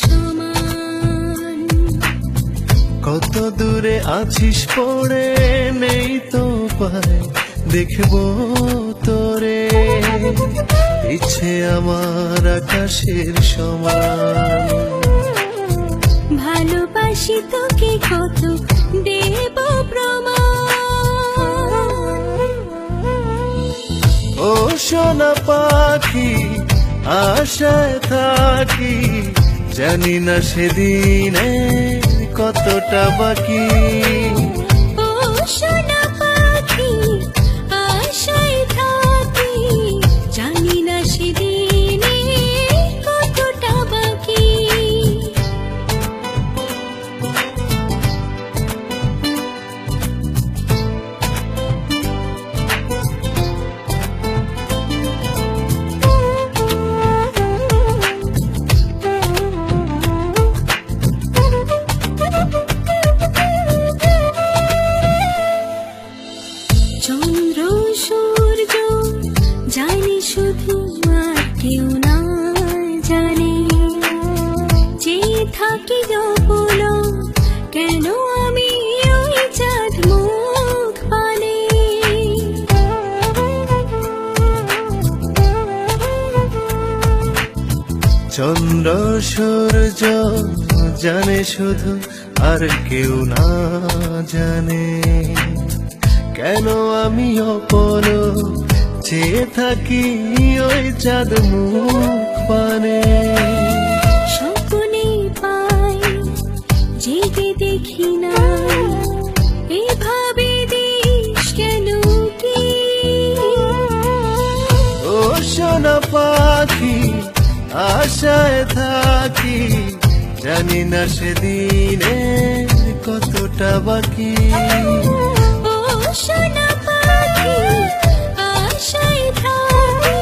সমান। কত দূরে আছিস পড়ে নেই তো পায় দেখবো তোরে, ইচ্ছে আমার আকাশের সমান। ভালোবাসি তোকে কত দেব প্রমাণ। ও সোনা পাখি আশায় থাকি, জানি না সেদিনে কতটা বাকি। ও সোনা পাখি আশায় থাকি, জানি না সেদিনে কতটা বাকি। চন্দ্র সূর্য জানি শুধু, আর কেউ না জানে। যে থাকি গোপন কেন আমি ওই চাঁদ মুখ পানে। চন্দ্র সূর্য জানে শুধু, আর কেউ না জানে। কেন আমি অপর চেয়ে থাকি ওই চাঁদ মুখ পানে। স্বপ্নে পাই জেগে দেখি না, এভাবে দিস কেন কি। ও সোনা পাখি আশায় থাকি, জানি না সেদিনে কতটা বাকি। ও সোনা পাখি আশায় থাকি,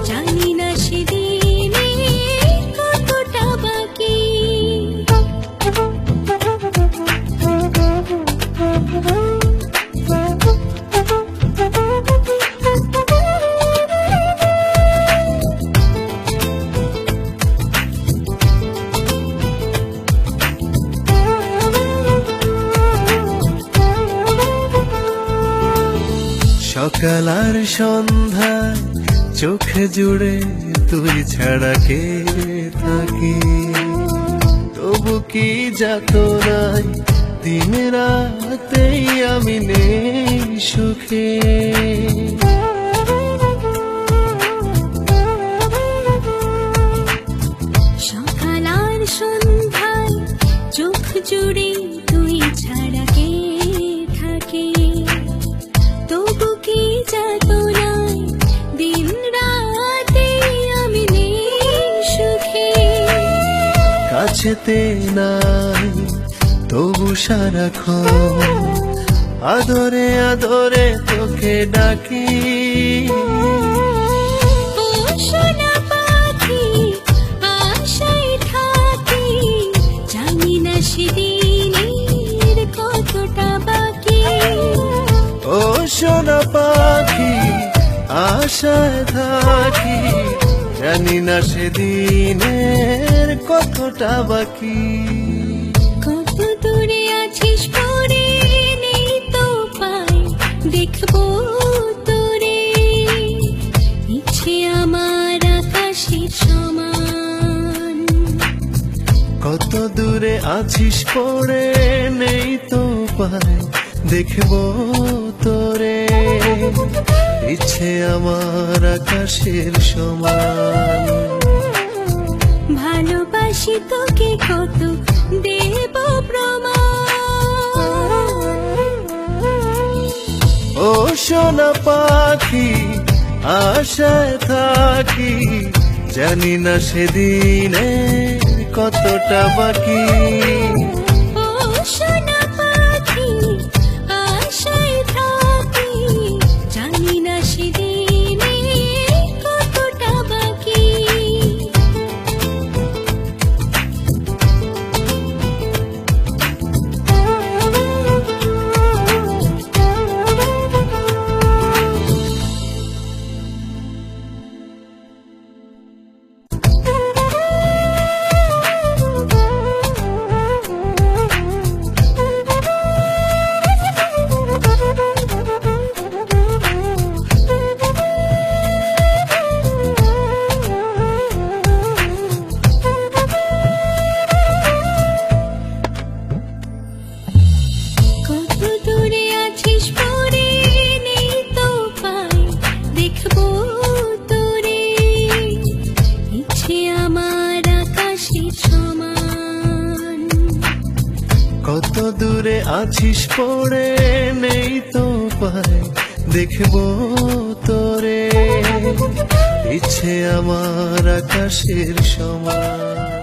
জানি না সেদিনে কতটা বাকি। সকাল আর সন্ধ্যায় চোখে জুড়ে তুই ছাড়া কে থাকি। তবু কি যাত নাই দিন রাতেই আমি নেই সুখে। সকাল আর সন্ধ্যায় চোখ জুড়ে তুই ছাড়া কে থাকে। তবু কি যাতনায় দিন রাতে আমি নেই সুখে। কাছেতে নাই তবু সারাক্ষণ আদরে আদরে তোকে ডাকি। ও সোনা পাখি আশায় থাকি, জানি না সেদিনের কতটা বাকি। ও সোনা পাখি আশায় থাকি, জানি না সেদিনের কতটা বাকি। কত দূরে আছিস পড়ে নেই তো পাই দেখবো তোরে, ইচ্ছে আমার আকাশের সমান। কত দূরে আছিস পড়ে নেই তো পাই দেখবো তোরে, ইচ্ছে আমার আকাশের সমান। ভালোবাসি তোকে কত দেব প্রমাণ। ও সোনা পাখি আশায় থাকি, জানি না সেদিনে কতটা বাকি। ও সোনা পাখি আশায় থাকি, জানি না সেদিনে কতটা বাকি। আমার আকাশের সমান। কত দূরে আছিস পড়ে নেই তো পায় দেখবো তোরে, ইচ্ছে আমার আকাশের সমান।